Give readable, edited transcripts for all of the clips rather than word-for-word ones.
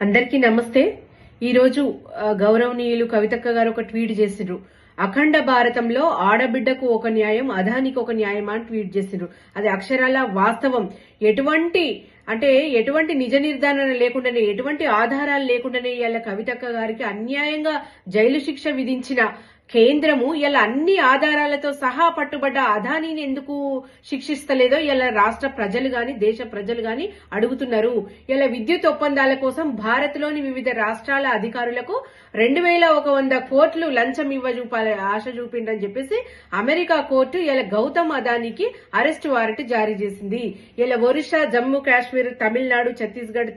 అందరికీ నమస్తే. ఈరోజు గౌరవనీయులు కవితక్క గారు ఒక ట్వీట్ చేసిండ్రు. అఖండ భారతంలో ఆడబిడ్డకు ఒక న్యాయం, అదానికి ఒక న్యాయం అని ట్వీట్ చేసిండ్రు. అది అక్షరాల వాస్తవం. ఎటువంటి నిజ నిర్ధారణ లేకుండానే, ఎటువంటి ఆధారాలు లేకుండానే ఇలా కవితక్క గారికి అన్యాయంగా జైలు శిక్ష విధించిన కేంద్రము ఇలా అన్ని ఆధారాలతో సహా పట్టుబడ్డ అదానీని ఎందుకు శిక్షిస్తలేదో ఇలా రాష్ట్ర ప్రజలు గాని, దేశ ప్రజలు గాని అడుగుతున్నారు. ఇలా విద్యుత్ ఒప్పందాల కోసం భారత్ లోని వివిధ రాష్ట్రాల అధికారులకు 2100 కోట్లు లంచం ఆశ చూపిండని చెప్పేసి అమెరికా కోర్టు ఇలా గౌతమ్ అదానీకి అరెస్ట్ వారెంట్ జారీ చేసింది. ఇలా ఒరిస్సా, జమ్మూ కాశ్మీర్, తమిళనాడు, ఛత్తీస్గఢ్,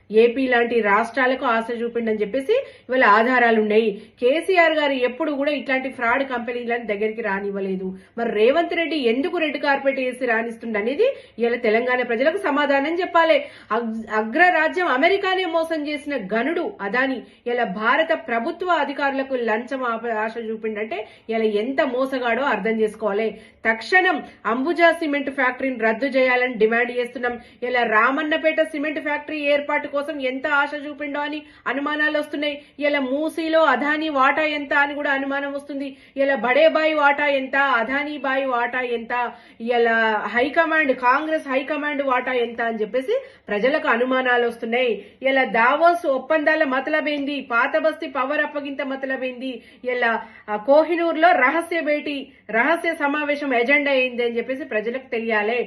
ఏపీ లాంటి రాష్ట్రాలకు ఆశ చూపిండని చెప్పేసి ఇవాళ ఆధారాలు ఉన్నాయి. కేసీఆర్ గారు ఎప్పుడు కూడా ఇట్లాంటి ఫ్రాడ్ కంపెనీలను దగ్గరికి రానివ్వలేదు. మరి రేవంత్ రెడ్డి ఎందుకు రెడ్ కార్పెట్ వేసి రాణిస్తుండనేది ఇలా తెలంగాణ ప్రజలకు సమాధానం చెప్పాలి. అగ్రరాజ్యం అమెరికానే మోసం చేసిన గనుడు అదాని ఇలా భారత ప్రభుత్వ అధికారులకు లంచం ఆశ చూపిండంటే ఇలా ఎంత మోసగాడో అర్థం చేసుకోవాలి. తక్షణం అంబుజా సిమెంట్ ఫ్యాక్టరీని రద్దు చేయాలని డిమాండ్ చేస్తున్నాం. ఇలా రామన్నపేట సిమెంట్ ఫ్యాక్టరీ ఏర్పాటు కోసం ఎంత ఆశ చూపిండో అని అనుమానాలు వస్తున్నాయి. ఇలా మూసీలో అదానీ వాటా ఎంత అని కూడా అనుమానం వస్తుంది. ఇలా బడేబాయి వాటా ఎంత, అదానీ బాయి వాటా ఎంత, ఇలా హైకమాండ్, కాంగ్రెస్ హైకమాండ్ వాటా ఎంత అని చెప్పేసి ప్రజలకు అనుమానాలు వస్తున్నాయి. ఇలా దావోస్ ఒప్పందాల మతలబైంది, పాత బస్తీ పవర్ అప్పగింత మతలబైంది, ఇలా కోహినూర్ లో రహస్య సమావేశం ఎజెండా అయింది అని చెప్పేసి ప్రజలకు తెలియాలి.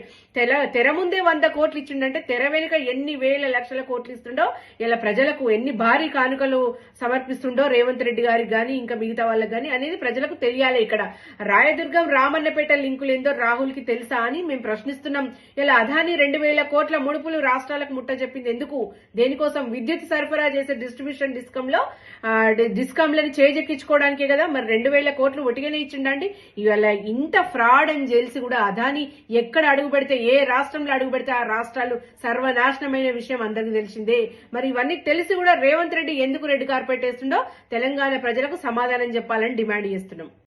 తెర ముందే 100 కోట్లు ఇచ్చిండంటే తెర వెనుక ఎన్ని వేల లక్షల కోట్లు ఇస్తుండో, ఇలా ప్రజలకు ఎన్ని భారీ కానుకలు సమర్పిస్తుండో రేవంత్ రెడ్డి గారికి గాని ఇంకా మిగతా వాళ్ళకి గాని అనేది ప్రజలకు తెలియాలి. ఇక్కడ రాయదుర్గం, రామన్నపేట లింకులు ఏందో రాహుల్ కి తెలుసా అని మేము ప్రశ్నిస్తున్నాం. ఇలా అదానీ 2000 కోట్ల ముడుపులు రాష్ట్రాలకు ముట్ట చెప్పింది ఎందుకు? దేనికోసం? విద్యుత్ సరఫరా చేసే డిస్ట్రిబ్యూషన్ డిస్కంలని చేజెక్కించుకోవడానికే కదా. మరి 2000 కోట్లు ఒటిగానే ఇచ్చిండండి. ఇవాళ ఇంత ఫ్రాడ్ అని తెలిసి కూడా అదానీ ఎక్కడ అడుగు పెడితే, ఏ రాష్ట్రంలో అడుగు పెడితే ఆ రాష్ట్రాలు సర్వనాశనమైన విషయం అందరికీ తెలిసిందే. మరి ఇవన్నీ తెలిసి కూడా రేవంత్ రెడ్డి ఎందుకు రెడ్ కార్పెట్ వేస్తుండో తెలంగాణ ప్రజలకు సమాధానం చెప్పాలని డిమాండ్ చేస్తున్నాం.